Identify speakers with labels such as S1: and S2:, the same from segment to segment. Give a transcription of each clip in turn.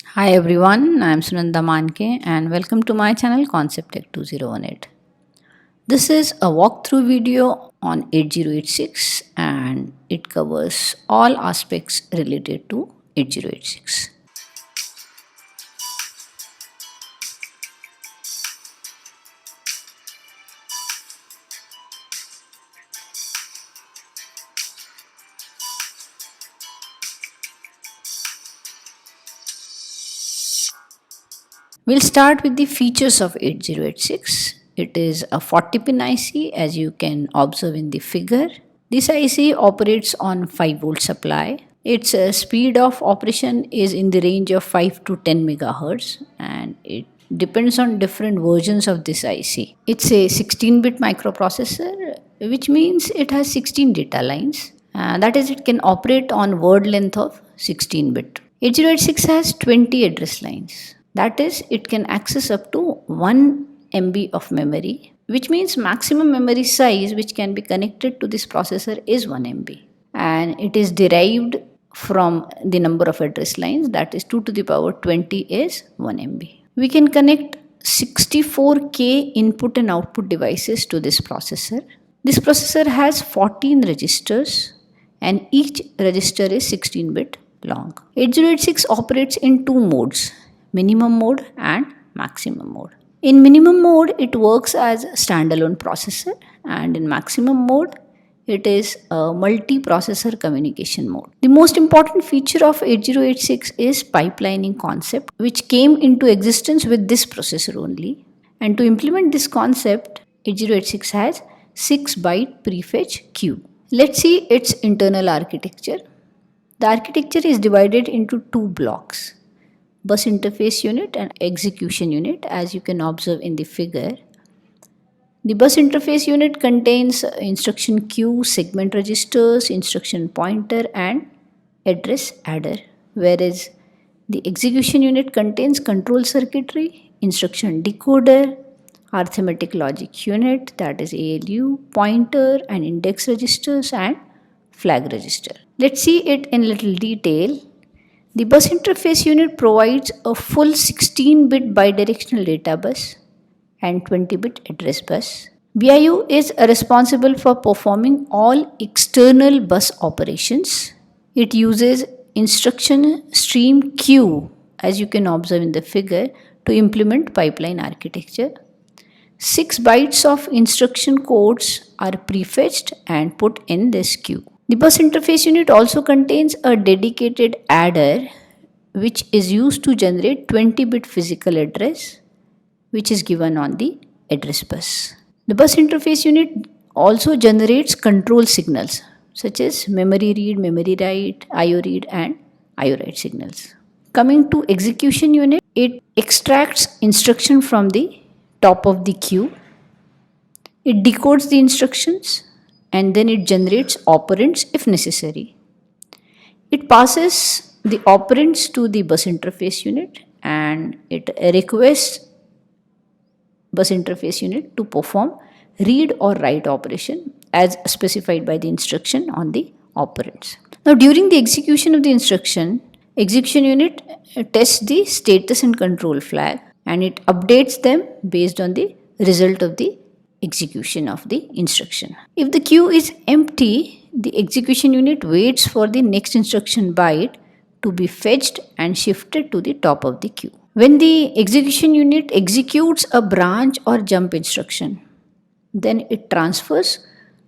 S1: Hi everyone, I am Sunanda Manke and welcome to my channel Concept Tech 2018. This is a walkthrough video on 8086 and it covers all aspects related to 8086. We'll start with the features of 8086. It is a 40-pin IC as you can observe in the figure. This IC operates on 5-volt supply. Its speed of operation is in the range of 5 to 10 megahertz and it depends on different versions of this IC. It's a 16-bit microprocessor, which means it has 16 data lines. That is, it can operate on word length of 16-bit. 8086 has 20 address lines. That is, it can access up to 1 MB of memory, which means maximum memory size which can be connected to this processor is 1 MB. And it is derived from the number of address lines, that is 2 to the power 20 is 1 MB. We can connect 64K input and output devices to this processor. This processor has 14 registers and each register is 16-bit long. 8086 operates in two modes, minimum mode and maximum mode. In minimum mode, it works as a standalone processor, and in maximum mode, it is a multi-processor communication mode. The most important feature of 8086 is pipelining concept, which came into existence with this processor only. And to implement this concept, 8086 has 6-byte prefetch queue. Let's see its internal architecture. The architecture is divided into two blocks, bus interface unit and execution unit, as you can observe in the figure. The bus interface unit contains instruction queue, segment registers, instruction pointer and address adder, whereas the execution unit contains control circuitry, instruction decoder, arithmetic logic unit, that is ALU, pointer and index registers and flag register. Let's see it in little detail. The bus interface unit provides a full 16-bit bidirectional data bus and 20-bit address bus. BIU is responsible for performing all external bus operations. It uses instruction stream queue, as you can observe in the figure, to implement pipeline architecture. 6 bytes of instruction codes are prefetched and put in this queue. The bus interface unit also contains a dedicated adder which is used to generate 20-bit physical address, which is given on the address bus. The bus interface unit also generates control signals such as memory read, memory write, IO read and IO write signals. Coming to execution unit, it extracts instruction from the top of the queue. It decodes the instructions and then it generates operands if necessary. It passes the operands to the bus interface unit and it requests bus interface unit to perform read or write operation as specified by the instruction on the operands. Now during the execution of the instruction, execution unit tests the status and control flag and it updates them based on the result of the execution of the instruction. If the queue is empty, the execution unit waits for the next instruction byte to be fetched and shifted to the top of the queue. When the execution unit executes a branch or jump instruction, then it transfers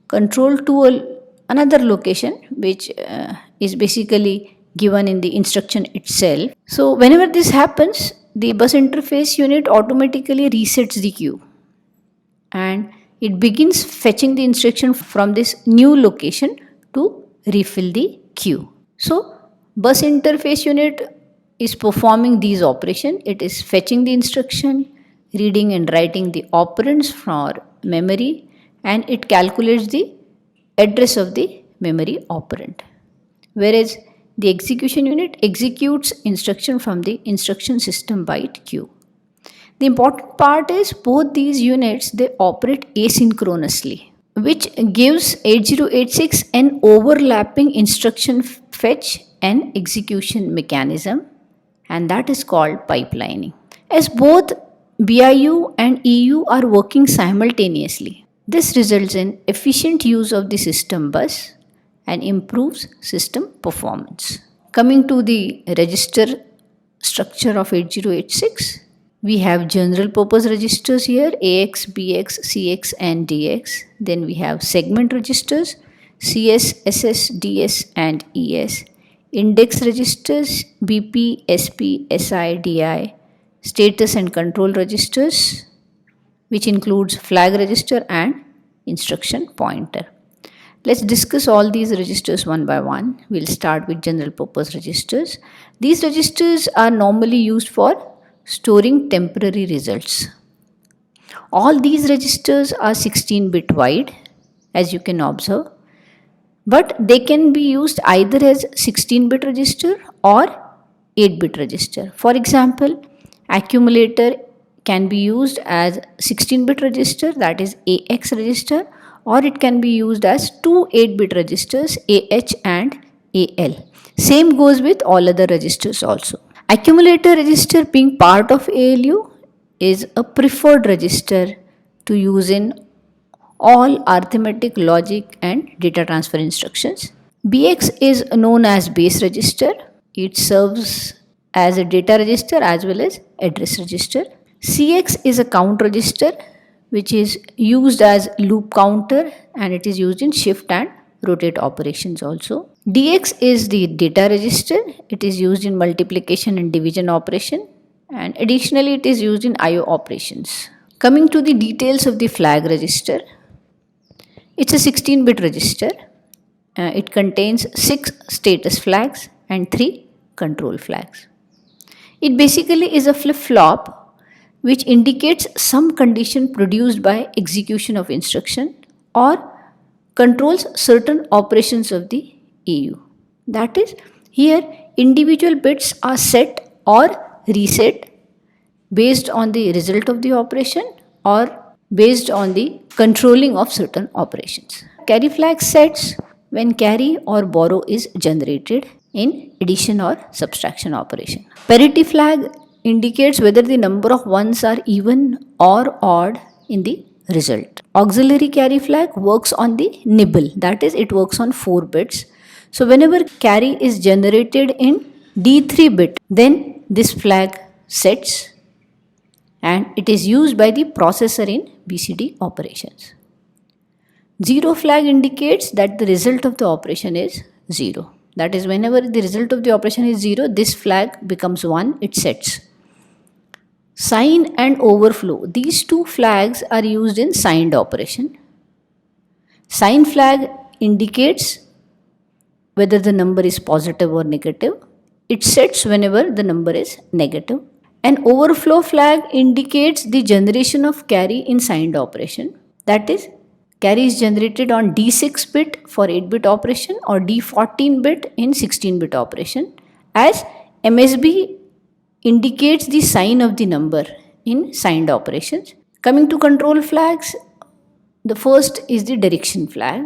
S1: control to another location which is basically given in the instruction itself. So whenever this happens, the bus interface unit automatically resets the queue and it begins fetching the instruction from this new location to refill the queue. So bus interface unit is performing these operations. It is fetching the instruction, reading and writing the operands from memory, and it calculates the address of the memory operand. Whereas the execution unit executes instruction from the instruction system byte queue. The important part is both these units, they operate asynchronously, which gives 8086 an overlapping instruction fetch and execution mechanism, and that is called pipelining. As both BIU and EU are working simultaneously, this results in efficient use of the system bus and improves system performance. Coming to the register structure of 8086, we have general purpose registers here, AX, BX, CX and DX. Then we have segment registers, CS, SS, DS and ES. Index registers, BP, SP, SI, DI. Status and control registers, which includes flag register and instruction pointer. Let's discuss all these registers one by one. We'll start with general purpose registers. These registers are normally used for storing temporary results. All these registers are 16-bit wide, as you can observe, but they can be used either as 16-bit register or 8-bit register. For example, accumulator can be used as 16-bit register, that is AX register, or it can be used as two 8-bit registers, AH and AL. Same goes with all other registers also. Accumulator register, being part of ALU, is a preferred register to use in all arithmetic, logic and data transfer instructions. BX is known as base register. It serves as a data register as well as address register. CX is a count register which is used as loop counter, and it is used in shift and rotate operations also. DX is the data register. It is used in multiplication and division operation, and additionally it is used in IO operations. Coming to the details of the flag register, it's a 16-bit register. It contains 6 status flags and 3 control flags. It basically is a flip-flop which indicates some condition produced by execution of instruction or controls certain operations of the EU. That is, here individual bits are set or reset based on the result of the operation or based on the controlling of certain operations. Carry flag sets when carry or borrow is generated in addition or subtraction operation. Parity flag indicates whether the number of ones are even or odd in the result. Auxiliary carry flag works on the nibble, that is, it works on 4 bits. So whenever carry is generated in D3 bit, then this flag sets and it is used by the processor in BCD operations. 0 flag indicates that the result of the operation is 0. That is, whenever the result of the operation is 0, this flag becomes 1, it sets. Sign and overflow, these two flags are used in signed operation. Sign flag indicates whether the number is positive or negative. It sets whenever the number is negative. An overflow flag indicates the generation of carry in signed operation. That is, carry is generated on D6 bit for 8-bit operation or D14 bit in 16-bit operation, as MSB indicates the sign of the number in signed operations. Coming to control flags, the first is the direction flag.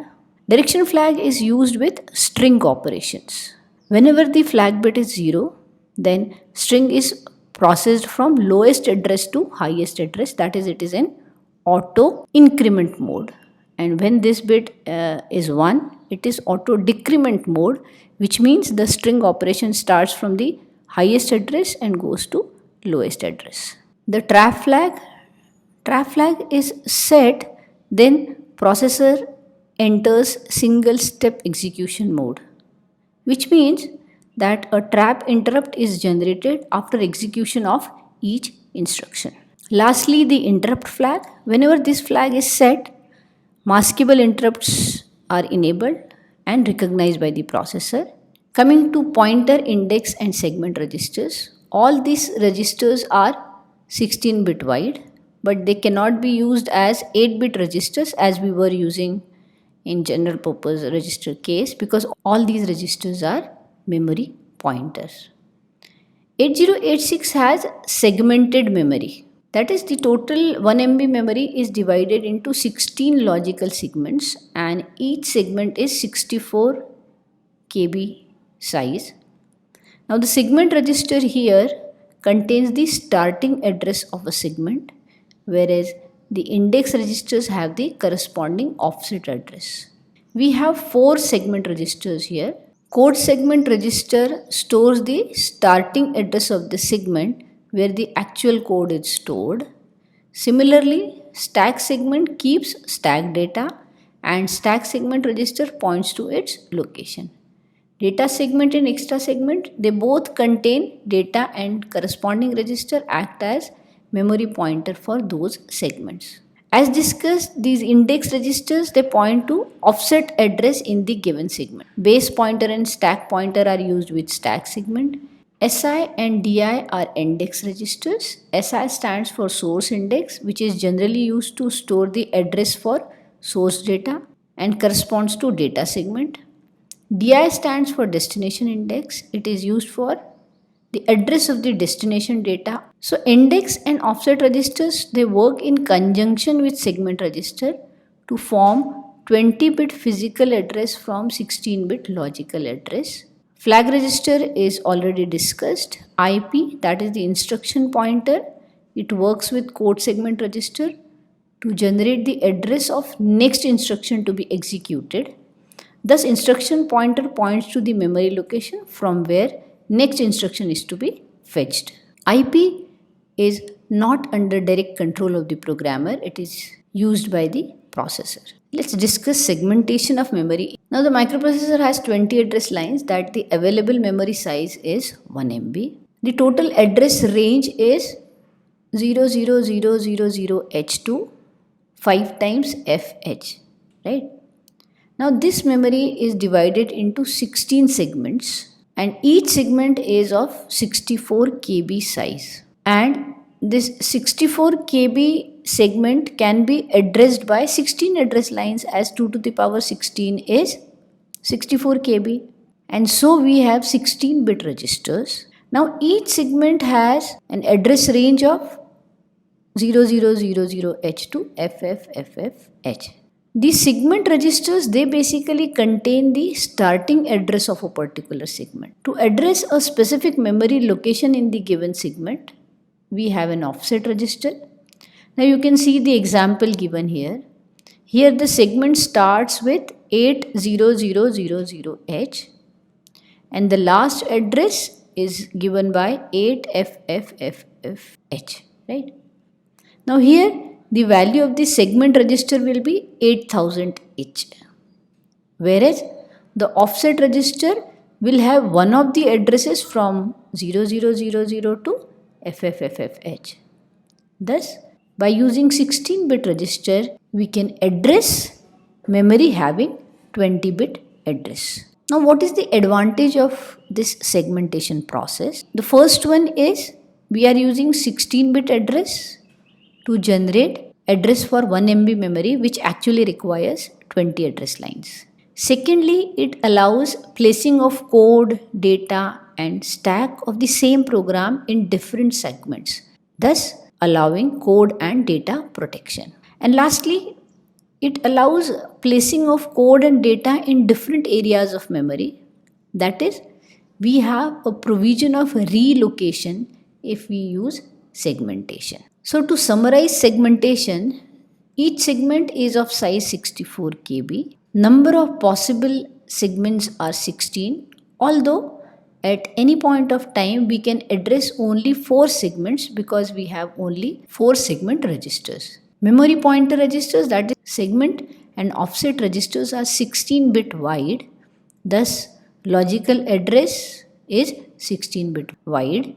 S1: Direction flag is used with string operations. Whenever the flag bit is 0, then string is processed from lowest address to highest address, that is, it is in auto increment mode. And when this bit is 1, it is auto decrement mode, which means the string operation starts from the highest address and goes to lowest address. The trap flag is set, then processor enters single step execution mode, which means that a trap interrupt is generated after execution of each instruction. Lastly, the interrupt flag. Whenever this flag is set, maskable interrupts are enabled and recognized by the processor. Coming to pointer, index and segment registers, all these registers are 16-bit wide, but they cannot be used as 8-bit registers as we were using in general purpose register case, because all these registers are memory pointers. 8086 has segmented memory. That is, the total 1 MB memory is divided into 16 logical segments and each segment is 64 KB size. Now the segment register here contains the starting address of a segment, whereas the index registers have the corresponding offset address. We have 4 segment registers here. Code segment register stores the starting address of the segment where the actual code is stored. Similarly, stack segment keeps stack data and stack segment register points to its location. Data segment and extra segment, they both contain data and corresponding register act as memory pointer for those segments. As discussed, these index registers, they point to offset address in the given segment. Base pointer and stack pointer are used with stack segment. SI and DI are index registers. SI stands for source index, which is generally used to store the address for source data and corresponds to data segment. DI stands for destination index. It is used for the address of the destination data. So index and offset registers, they work in conjunction with segment register to form 20-bit physical address from 16-bit logical address. Flag register is already discussed. IP, that is the instruction pointer, it works with code segment register to generate the address of next instruction to be executed. Thus, instruction pointer points to the memory location from where next instruction is to be fetched. IP is not under direct control of the programmer, it is used by the processor. Let's discuss segmentation of memory. Now the microprocessor has 20 address lines that the available memory size is 1 MB. The total address range is 00000H2 5 times FH, right? Now this memory is divided into 16 segments and each segment is of 64 KB size. And this 64 KB segment can be addressed by 16 address lines as 2 to the power 16 is 64 KB. And so we have 16-bit registers. Now each segment has an address range of 0000H to FFFFH. These segment registers, they basically contain the starting address of a particular segment. To address a specific memory location in the given segment, we have an offset register. Now you can see the example given here. Here the segment starts with 80000H and the last address is given by 8FFFFH, right? Now here the value of the segment register will be 8000H, whereas the offset register will have one of the addresses from 0000 to FFFFH. Thus, by using 16-bit register, we can address memory having 20-bit address. Now, what is the advantage of this segmentation process? The first one is we are using 16-bit address to generate address for 1 MB memory, which actually requires 20 address lines. Secondly, it allows placing of code, data and stack of the same program in different segments, thus allowing code and data protection. And lastly, it allows placing of code and data in different areas of memory. That is, we have a provision of relocation if we use segmentation. So to summarize segmentation, each segment is of size 64 KB. Number of possible segments are 16, although at any point of time we can address only 4 segments because we have only 4 segment registers. Memory pointer registers, that is segment and offset registers, are 16-bit wide. Thus, logical address is 16-bit wide,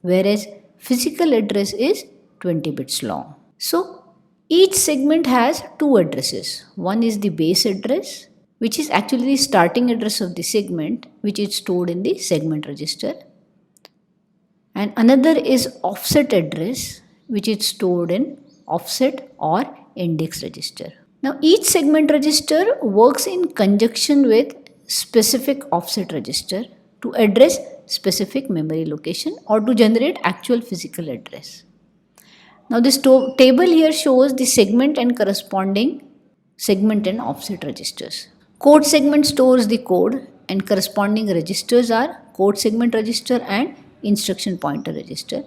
S1: whereas physical address is 20 bits long. So, each segment has 2 addresses. One is the base address, which is actually the starting address of the segment, which is stored in the segment register. And another is offset address, which is stored in offset or index register. Now, each segment register works in conjunction with specific offset register to address specific memory location or to generate actual physical address. Now this table here shows the segment and corresponding segment and offset registers. Code segment stores the code and corresponding registers are code segment register and instruction pointer register.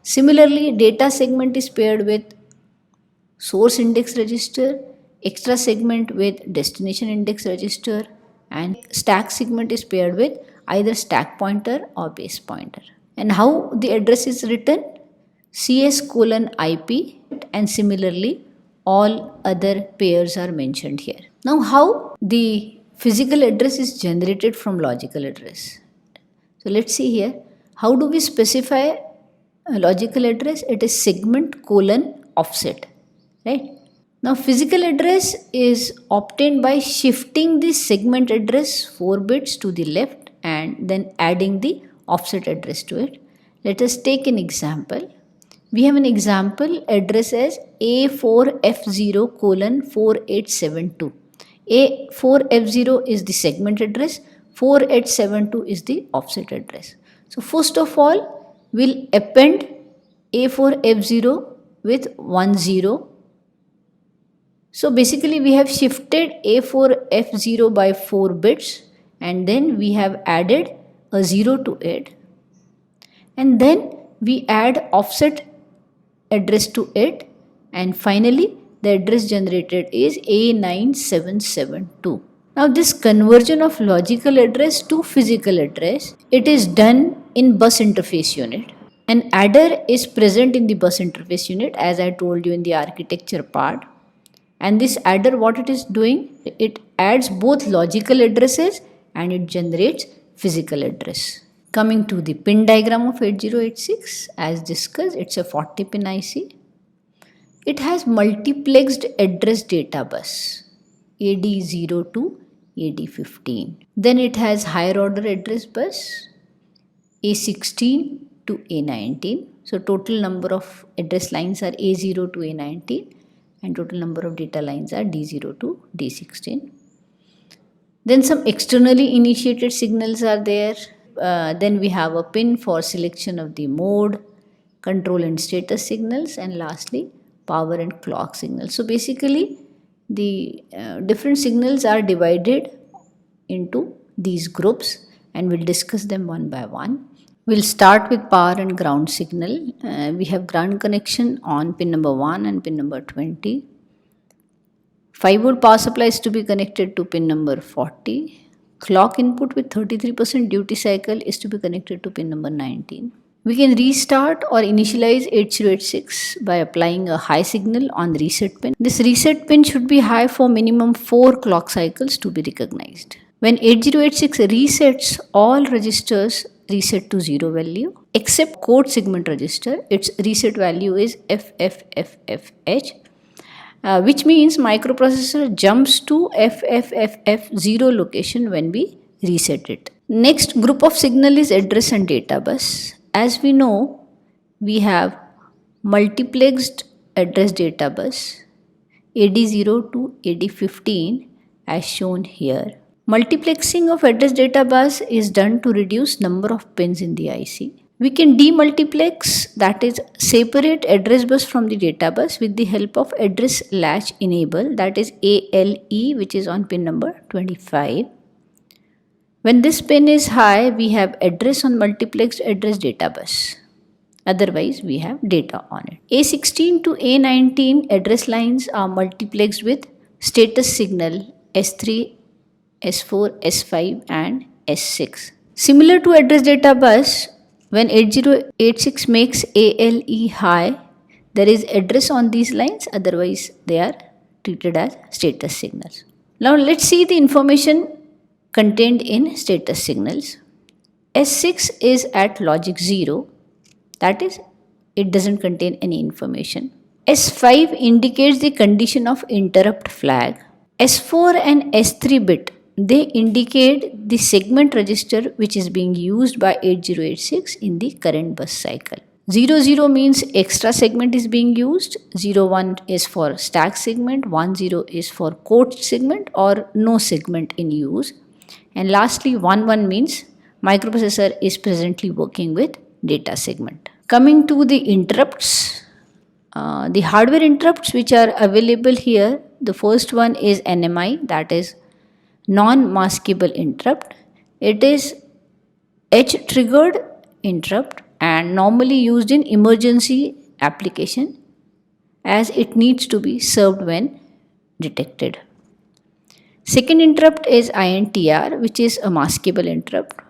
S1: Similarly, data segment is paired with source index register, extra segment with destination index register, and stack segment is paired with either stack pointer or base pointer. And how the address is written? CS colon IP, and similarly all other pairs are mentioned here. Now how the physical address is generated from logical address? So let's see here. How do we specify a logical address? It is segment colon offset, right? Now physical address is obtained by shifting the segment address 4 bits to the left and then adding the offset address to it. Let us take an example. We have an example address as A4F0 colon 4872. A4F0 is the segment address, 4872 is the offset address. So first of all, we'll append A4F0 with 10. So basically we have shifted A4F0 by 4 bits and then we have added a 0 to it, and then we add offset address to it, and finally the address generated is A9772. Now this conversion of logical address to physical address, it is done in bus interface unit. An adder is present in the bus interface unit, as I told you in the architecture part. And this adder, what it is doing, it adds both logical addresses and it generates physical address. Coming to the pin diagram of 8086, as discussed, it's a 40 pin IC. It has multiplexed address data bus AD0 to AD15. Then it has higher order address bus A16 to A19. So total number of address lines are A0 to A19 and total number of data lines are D0 to D16. Then some externally initiated signals are there. Then we have a pin for selection of the mode, control and status signals, and lastly power and clock signals. So basically the different signals are divided into these groups and we'll discuss them one by one. We'll start with power and ground signal. We have ground connection on pin number 1 and pin number 20. 5V power supply is to be connected to pin number 40. Clock input with 33% duty cycle is to be connected to pin number 19. We can restart or initialize 8086 by applying a high signal on the reset pin. This reset pin should be high for minimum 4 clock cycles to be recognized. When 8086 resets, all registers reset to 0 value except code segment register. Its reset value is FFFFH. Which means microprocessor jumps to FFFF0 location when we reset it. Next group of signal is address and data bus. As we know, we have multiplexed address data bus AD0 to AD15 as shown here. Multiplexing of address data bus is done to reduce number of pins in the IC. We can demultiplex, that is separate address bus from the data bus with the help of address latch enable, that is ALE, which is on pin number 25. When this pin is high, we have address on multiplexed address data bus. Otherwise, we have data on it. A16 to A19 address lines are multiplexed with status signal S3, S4, S5 and S6. Similar to address data bus, when 8086 makes ALE high, there is address on these lines, otherwise they are treated as status signals. Now let's see the information contained in status signals. S6 is at logic 0, that is, it doesn't contain any information. S5 indicates the condition of interrupt flag. S4 and S3 bit, they indicate the segment register which is being used by 8086 in the current bus cycle. 00 means extra segment is being used, 01 is for stack segment, 10 is for code segment or no segment in use, and lastly 11 means microprocessor is presently working with data segment. Coming to the interrupts, the hardware interrupts which are available here, the first one is NMI, that is non-maskable interrupt. It is edge triggered interrupt and normally used in emergency application as it needs to be served when detected. Second interrupt is INTR, which is a maskable interrupt.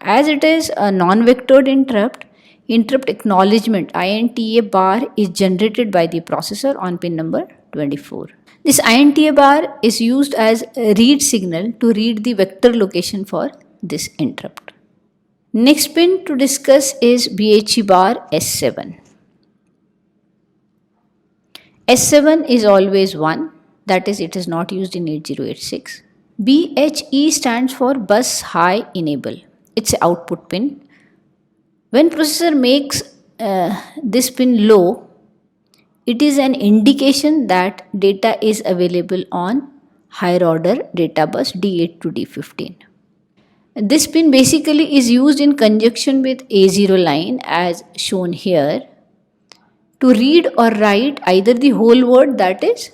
S1: As it is a non-vectored interrupt, interrupt acknowledgement INTA bar is generated by the processor on pin number 24. This INTA bar is used as a read signal to read the vector location for this interrupt. Next pin to discuss is BHE bar S7. S7 is always 1, that is, it is not used in 8086. BHE stands for bus high enable. It's an output pin. When processor makes this pin low, it is an indication that data is available on higher order data bus D8 to D15. This pin basically is used in conjunction with A0 line as shown here to read or write either the whole word, that is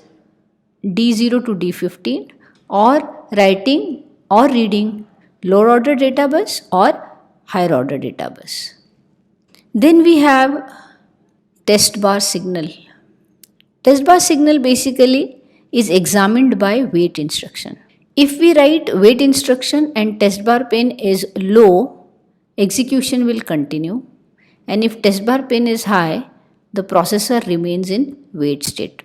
S1: D0 to D15, or writing or reading lower order data bus or higher order data bus. Then we have test bar signal. Test bar signal basically is examined by wait instruction. If we write wait instruction and test bar pin is low, execution will continue, and if test bar pin is high, the processor remains in wait state.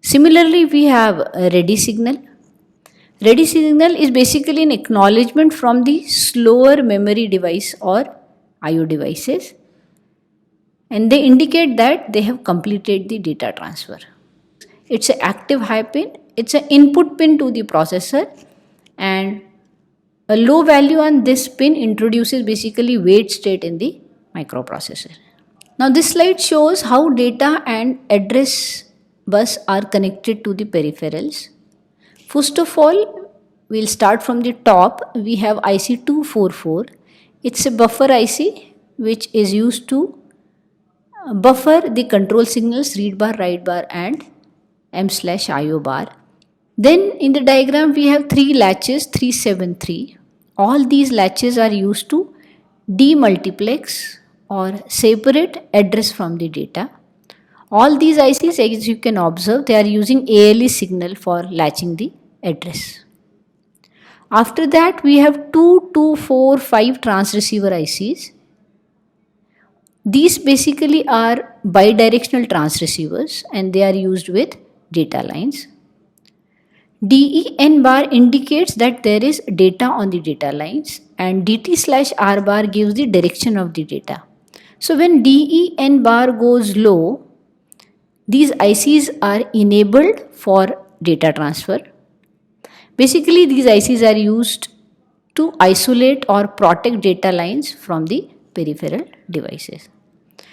S1: Similarly, we have a ready signal. Ready signal is basically an acknowledgement from the slower memory device or IO devices, and they indicate that they have completed the data transfer. It's an active high pin, it's an input pin to the processor, and a low value on this pin introduces basically wait state in the microprocessor. Now this slide shows how data and address bus are connected to the peripherals. First of all, we'll start from the top. We have IC244. It's a buffer IC which is used to buffer the control signals read bar, write bar and M/IO bar. Then in the diagram we have 3 latches 373. All these latches are used to demultiplex or separate address from the data. All these ICs, as you can observe, they are using ALE signal for latching the address. After that we have 2, 2, 4, 5 transceiver ICs. These basically are bidirectional transceivers and they are used with data lines. DEN bar indicates that there is data on the data lines and DT/R bar gives the direction of the data. So when DEN bar goes low, these ICs are enabled for data transfer. Basically, these ICs are used to isolate or protect data lines from the peripheral devices.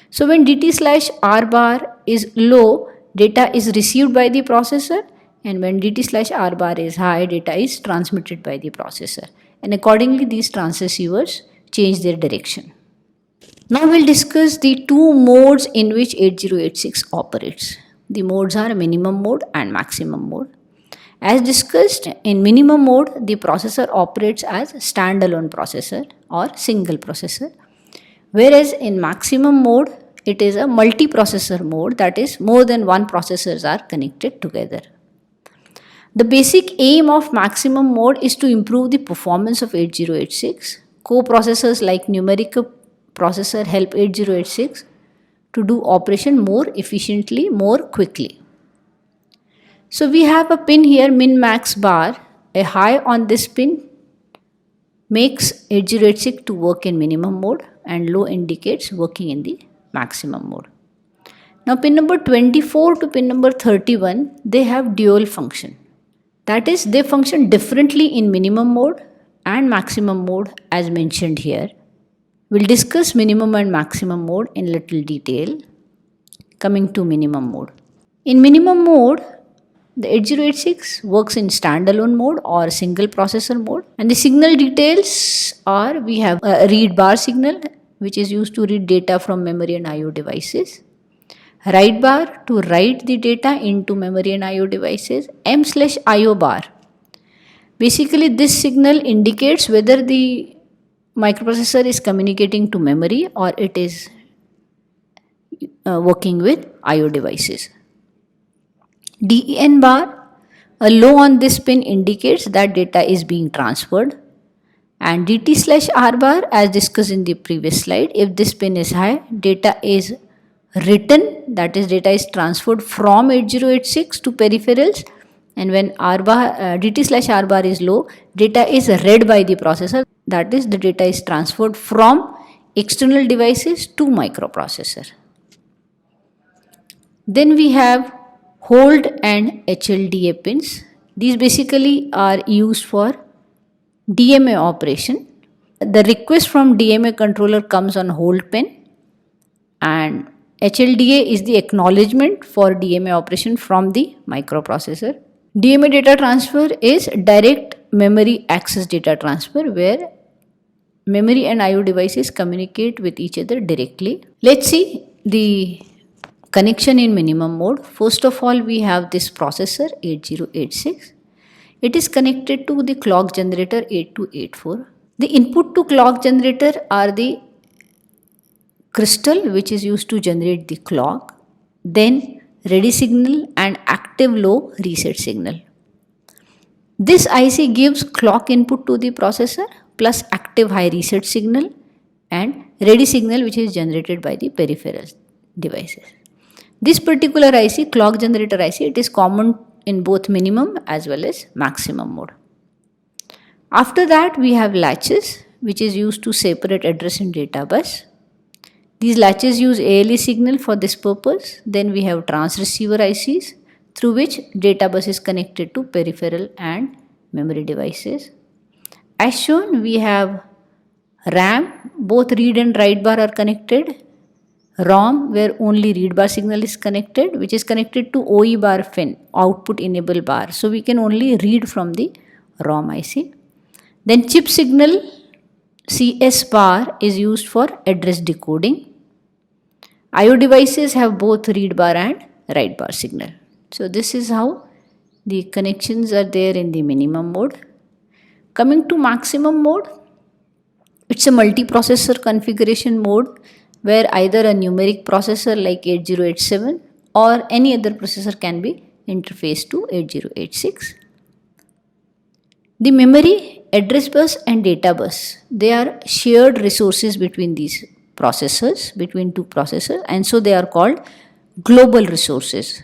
S1: So when DT/R bar is low, data is received by the processor, and when DT/R bar is high, data is transmitted by the processor. And accordingly, these transceivers change their direction. Now we'll discuss the two modes in which 8086 operates. The modes are minimum mode and maximum mode. As discussed, in minimum mode, the processor operates as standalone processor or single processor. Whereas in maximum mode, it is a multiprocessor mode, that is more than one processors are connected together. The basic aim of maximum mode is to improve the performance of 8086. Co-processors like numeric processor help 8086 to do operation more efficiently, more quickly. So we have a pin here, min-max bar. A high on this pin makes 8086 to work in minimum mode and low indicates working in the maximum mode. Now pin number 24 to pin number 31, they have dual function. That is, they function differently in minimum mode and maximum mode as mentioned here. We'll discuss minimum and maximum mode in little detail. Coming to minimum mode. In minimum mode, the 8086 works in standalone mode or single processor mode, and the signal details are, we have a read bar signal which is used to read data from memory and IO devices, write bar to write the data into memory and IO devices, M/IO bar. Basically this signal indicates whether the microprocessor is communicating to memory or it is working with IO devices. DEN bar, a low on this pin indicates that data is being transferred, and DT slash R bar, as discussed in the previous slide, if this pin is high, data is written, that is data is transferred from 8086 to peripherals, and when R bar, DT slash R bar is low, data is read by the processor, that is the data is transferred from external devices to microprocessor. Then we have hold and HLDA pins. These basically are used for DMA operation. The request from DMA controller comes on hold pin, and HLDA is the acknowledgement for DMA operation from the microprocessor. DMA data transfer is direct memory access data transfer, where memory and IO devices communicate with each other directly. Let's see the connection in minimum mode. First of all, we have this processor 8086. It is connected to the clock generator 8284. The input to clock generator are the crystal, which is used to generate the clock, then ready signal and active low reset signal. This IC gives clock input to the processor plus active high reset signal and ready signal, which is generated by the peripheral devices. This particular IC, clock generator IC, it is common in both minimum as well as maximum mode. After that, we have latches, which is used to separate address and data bus. These latches use ALE signal for this purpose. Then we have transceiver ICs, through which data bus is connected to peripheral and memory devices. As shown, we have RAM, both read and write bar are connected. ROM, where only read bar signal is connected, which is connected to OE bar fin, output enable bar. So we can only read from the ROM IC. Then chip signal CS bar is used for address decoding. IO devices have both read bar and write bar signal. So this is how the connections are there in the minimum mode. Coming to maximum mode, it's a multiprocessor configuration mode where either a numeric processor like 8087 or any other processor can be interfaced to 8086. The memory, address bus and data bus, they are shared resources between these processors, between two processors, and so they are called global resources.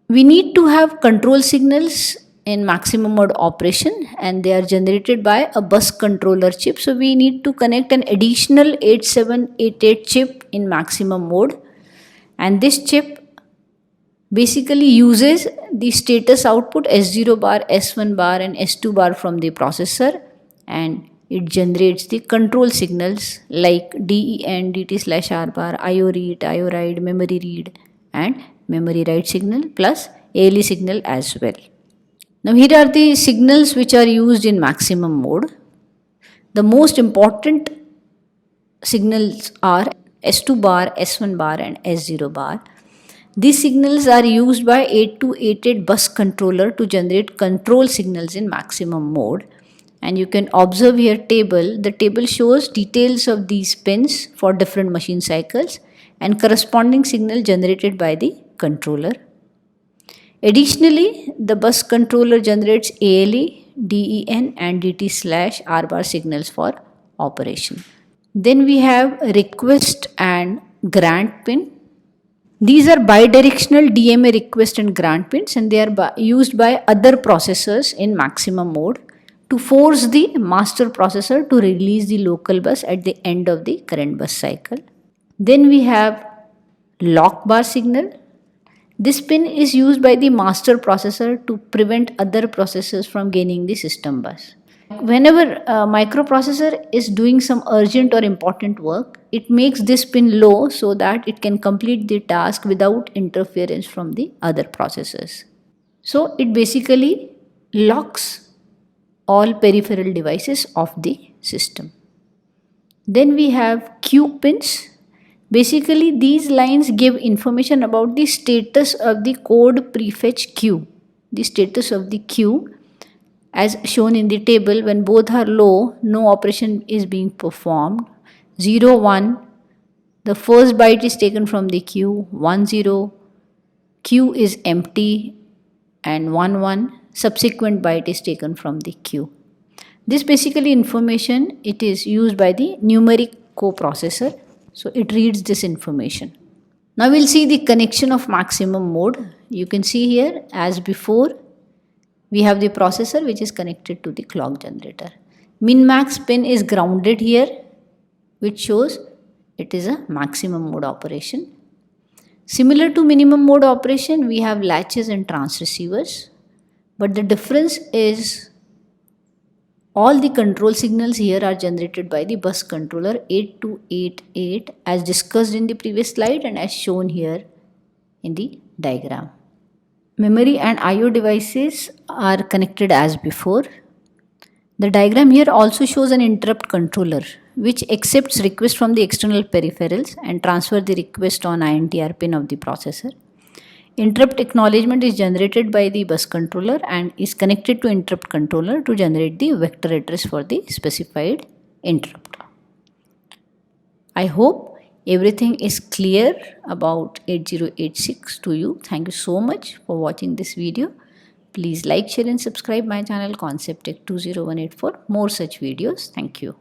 S1: We need to have control signals in maximum mode operation, and they are generated by a bus controller chip. So we need to connect an additional 8788 chip in maximum mode, and this chip basically uses the status output S0 bar, S1 bar and S2 bar from the processor, and it generates the control signals like DEN, DT slash R bar, IO read, IO write, memory read and memory write signal plus ALE signal as well. Now here are the signals which are used in maximum mode. The most important signals are S2 bar, S1 bar and S0 bar. These signals are used by 8288 bus controller to generate control signals in maximum mode. And you can observe here table. The table shows details of these pins for different machine cycles and corresponding signal generated by the controller. Additionally, the bus controller generates ALE, DEN and DT slash R bar signals for operation. Then we have request and grant pin. These are bidirectional DMA request and grant pins, and they are used by other processors in maximum mode to force the master processor to release the local bus at the end of the current bus cycle. Then we have lock bar signal. This pin is used by the master processor to prevent other processors from gaining the system bus. Whenever a microprocessor is doing some urgent or important work, it makes this pin low so that it can complete the task without interference from the other processors. So it basically locks all peripheral devices of the system. Then we have Q pins. Basically, these lines give information about the status of the code prefetch queue, the status of the queue, As shown in the table, when both are low, no operation is being performed. 0 1, the first byte is taken from the queue. 1 0, queue is empty, and 1 1, subsequent byte is taken from the queue. This basically information, it is used by the numeric coprocessor, so it reads this information. Now we'll see the connection of maximum mode. You can see here, as before, we have the processor which is connected to the clock generator. Min max pin is grounded here, which shows it is a maximum mode operation. Similar to minimum mode operation, we have latches and transceivers, but the difference is all the control signals here are generated by the bus controller 8288 as discussed in the previous slide and as shown here in the diagram. Memory and IO devices are connected as before. The diagram here also shows an interrupt controller which accepts requests from the external peripherals and transfer the request on INTR pin of the processor. Interrupt acknowledgement is generated by the bus controller and is connected to interrupt controller to generate the vector address for the specified interrupt. I hope everything is clear about 8086 to you. Thank you so much for watching this video. Please like, share and subscribe my channel Concept Tech 20184 for more such videos. Thank you.